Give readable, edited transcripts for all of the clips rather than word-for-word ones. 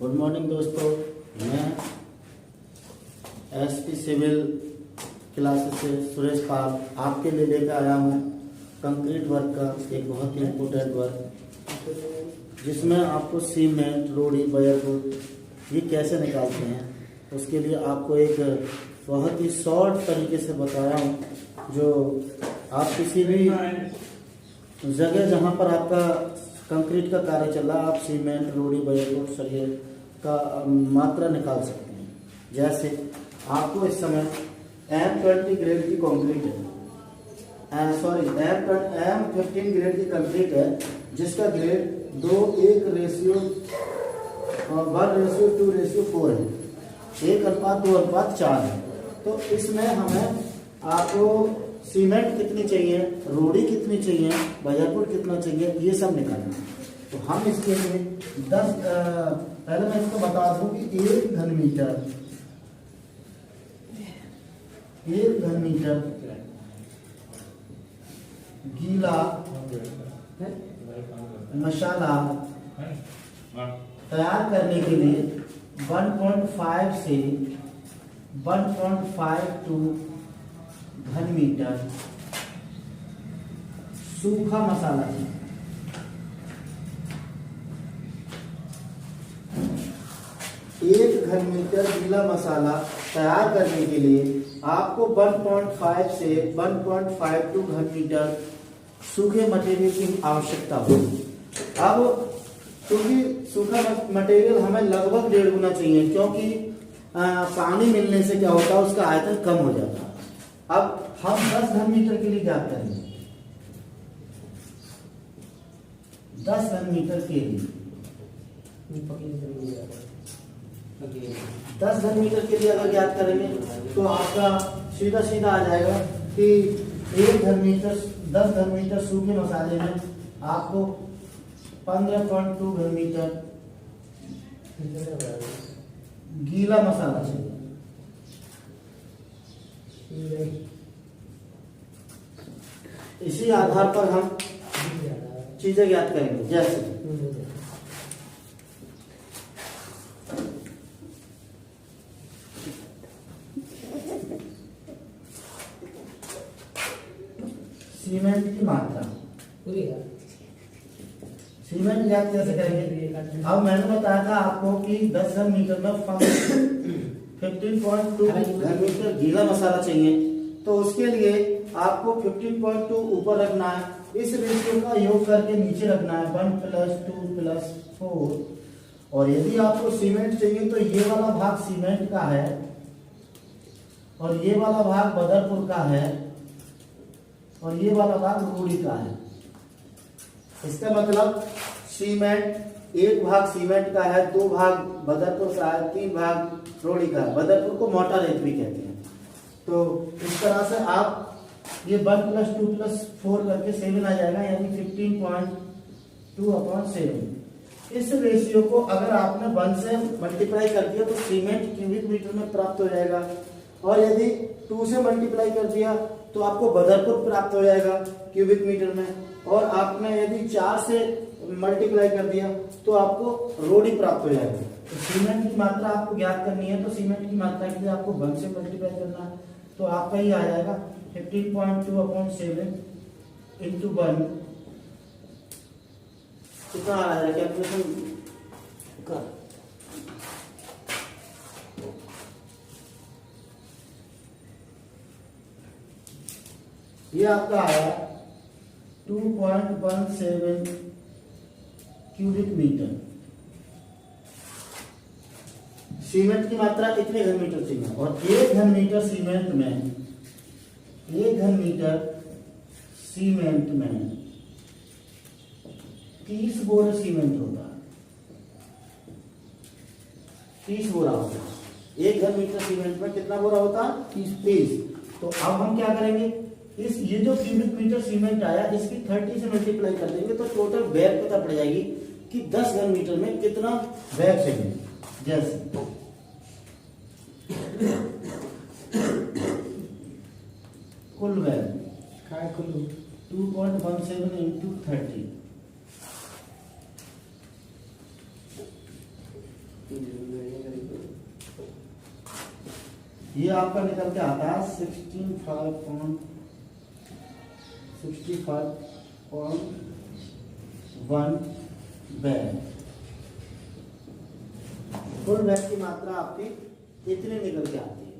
Good morning दोस्तों, मैं SP civil classes से सुरेश पाल आपके लिए लेकर आया हूँ कंक्रीट वर्क का एक बहुत ही इम्पोर्टेंट वर्क, जिसमें आपको सीमेंट, रोड़ी, बजरपुर ये कैसे निकालते हैं उसके लिए आपको एक बहुत ही शॉर्ट तरीके से बताया हूँ, जो आप किसी भी जगह जहाँ पर आपका कंक्रीट का कार्य चल रहा है आप सीमेंट, रोड़ी, बजरपुर, सरिये का मात्रा निकाल सकते हैं। जैसे आपको इस समय M20 ग्रेड की कंक्रीट है, M15 ग्रेड की कंक्रीट है, जिसका ग्रेड 1:2:4 है, 1:2:4 है। तो इसमें हमें आपको सीमेंट कितनी चाहिए, रोड़ी कितनी चाहिए, बजरपुर कितना चाहिए, ये सब निकालना है। तो हम इसके लिए 10 पहले मैं इसको बता दूं कि 1 घन मीटर गीला मसाला तैयार करने के लिए 1.5 से 1.52 घन मीटर सूखा मसाला है। 1 घन मीटर गीला मसाला तैयार करने के लिए आपको 1.5 से 1.52 घन मीटर सूखे मटेरियल की आवश्यकता होगी। अब क्योंकि सूखा मटेरियल हमें लगभग 1.5 गुना चाहिए, क्योंकि पानी मिलने से क्या होता है, उसका आयतन कम हो जाता है। अब हम 10 घन मीटर के लिए क्या करेंगे, 10 घन मीटर के लिए 10 घन मीटर के लिए अगर ज्ञात करेंगे तो आपका सीधा सीधा आ जाएगा कि 10 घन मीटर सूखे मसाले में आपको 15.2 घन मीटर गीला मसाला चाहिए। इसी आधार पर हम चीजें ज्ञात करेंगे। जैसे सीमेंट की मात्रा, सीमेंट ज्ञात कैसे करेंगे। अब मैंने बताया था आपको कि 10 घन मीटर में 15.2 घन मीटर गीला मसाला चाहिए, तो उसके लिए आपको 15.2 ऊपर रखना है, इस रेशियो का योग करके नीचे रखना है 1 + 2 + 4। और यदि आपको सीमेंट चाहिए तो ये वाला भाग सीमेंट का है और ये वाला भाग बदरपुर का है और ये वाला भाग रोड़ी का है। इसका मतलब सीमेंट, 1 भाग सीमेंट का है, 2 भाग बदरपुर का है, 3 भाग रोड़ी का है। बदरपुर को मोटा रेत भी कहते हैं। तो इस तरह से आप ये 1 + 2 + 4 करके 7 आ जाएगा, यानी 15.2/7। इस रेशियो को अगर आपने 1 से मल्टीप्लाई कर दिया तो सीमेंट क्यूबिक मीटर में प्राप्त हो जाएगा, और यदि 2 से मल्टीप्लाई कर दिया तो आपको बदरपुर प्राप्त हो जाएगा क्यूबिक मीटर में, और आपने यदि 4 से मल्टीप्लाई कर दिया तो आपको रोड़ी प्राप्त हो जाएगा। तो सीमेंट की मात्रा आपको ज्ञात करनी है, तो सीमेंट की मात्रा के लिए आपको 1 से मल्टीप्लाई करना है, तो आपका ये आ जाएगा 15.2/7 × 1 कितना आ रहा है कैलकुलेशन का। ये आपका आया 2.17 क्यूबिक मीटर। सीमेंट की मात्रा कितने घन मीटर चाहिए, और 1 घन मीटर सीमेंट में 1 घन मीटर सीमेंट में 30 बोरा सीमेंट होता है, 30 बोरा होता है। 1 घन मीटर सीमेंट में कितना बोरा होता है, 30। तो अब हम क्या करेंगे, इस ये जो क्यूबिक मीटर सीमेंट आया इसकी 30 से मल्टीप्लाई कर देंगे तो टोटल बैग पता पड़ जाएगी कि 10 घन मीटर में कितना बैग चाहिए। जैसे कुल बैग 2.17 × 30 ये आपका निकल के आता है 65.1 बैग। फुल बैग की मात्रा आपकी इतनी निकल के आती है।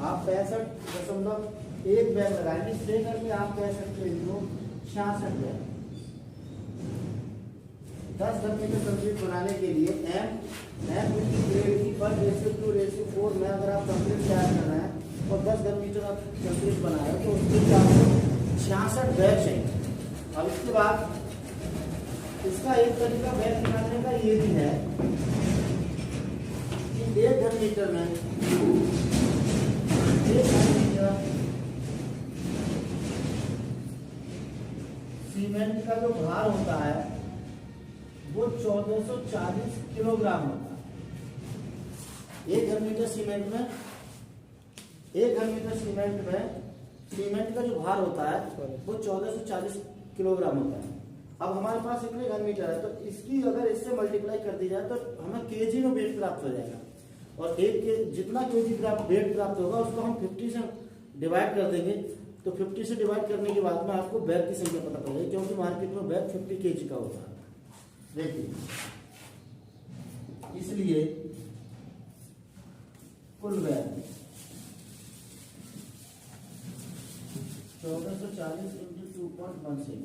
आप 65.1 बैग लगाएंगे, इससे करके आप कह सकते हो इनको 66 बैग। 10 घन मीटर कंक्रीट बनाने के लिए M/2/4 में अगर आप कंक्रीट तैयार कर रहे हैं और 10 घन मीटर आप कंक्रीट बनाए तो उसके लिए आपको 66 बैग चाहिए। अब इसके बाद इसका एक तरीका बैग निकालने का ये भी है कि 1 घन मीटर में 1 घन मीटर सीमेंट का जो भार होता है वो 1440 किलोग्राम होता है। 1 घन मीटर सीमेंट में सीमेंट का जो भार होता है वो 1440 किलोग्राम होता है। अब हमारे पास इतने घन मीटर है तो इसकी अगर इससे मल्टीप्लाई कर दी जाए तो हमें केजी में वेट प्राप्त हो जाएगा, और जितना केजी वेट प्राप्त होगा उसको हम 50 से डिवाइड कर देंगे। तो 50 से डिवाइड करने के बाद में आपको बैग की संख्या पता पड़ जाएगी, क्योंकि मार्केट में बैग 50 केजी का होता है। देखिए, इसलिए कुल बैग 1440 इंटू 2.16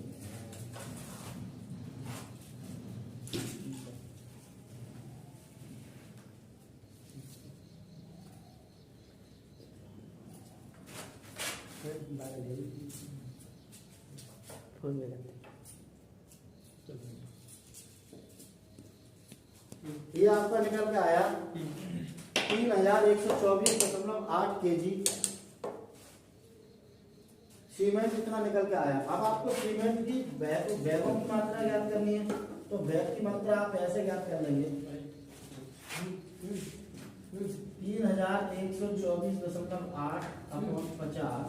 ये आपका निकल के आया 3124.8 केजी सीमेंट इतना निकल के आया। अब आपको सीमेंट की बैगों की मात्रा ज्ञात करनी है, तो बैग की मात्रा आप ऐसे ज्ञात कर लेंगे 3124.8 अपॉन 50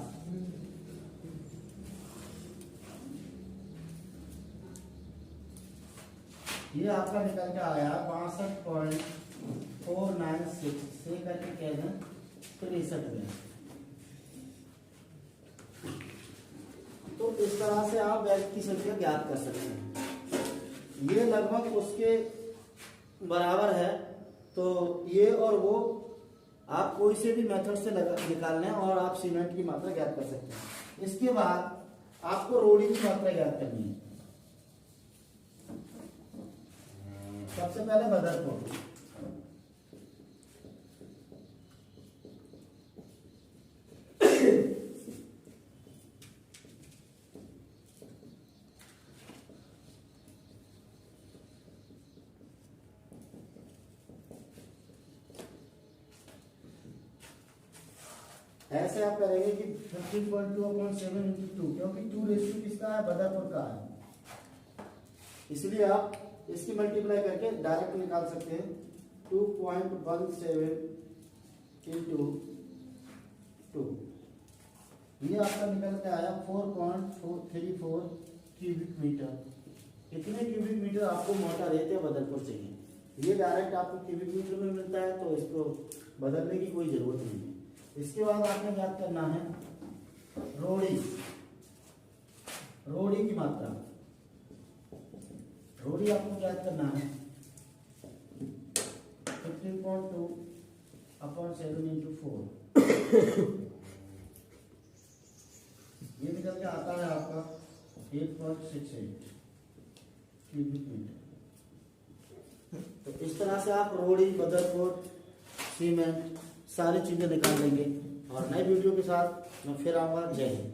ये आपका निकल के आया 62.496 से करके कह दें 63 में। तो इस तरह से आप बैग की संख्या ज्ञात कर सकते हैं। ये लगभग उसके बराबर है, तो ये और वो आप कोई से भी मेथड से निकाल लें और आप सीमेंट की मात्रा ज्ञात कर सकते हैं। इसके बाद आपको रोड़ी की मात्रा ज्ञात करनी है। सबसे पहले बदरपुर, ऐसे आप करेंगे कि 15.2/7 क्योंकि 2 किसका है, बदरपुर का है, इसलिए आप इसकी मल्टीप्लाई करके डायरेक्ट निकाल सकते हैं। 2.17 इंटू 2, ये आपका निकल के आया 4.434 क्यूबिक मीटर। इतने क्यूबिक मीटर आपको मोटा रेत या बदरपुर चाहिए। ये डायरेक्ट आपको क्यूबिक मीटर में मिलता है, तो इसको बदलने की कोई जरूरत नहीं है। इसके बाद आपने याद करना है रोड़ी की मात्रा। रोड़ी आपको याद करना है 15.2/7 इंटू 4। ये निकल के आता है आपका 8.68 क्यूबिक मीटर। तो इस तरह से आप रोड़ी, बदरपुर, सीमेंट सारी चीजें निकाल लेंगे। और नई वीडियो के साथ मैं फिर आऊंगा। जय हिंद।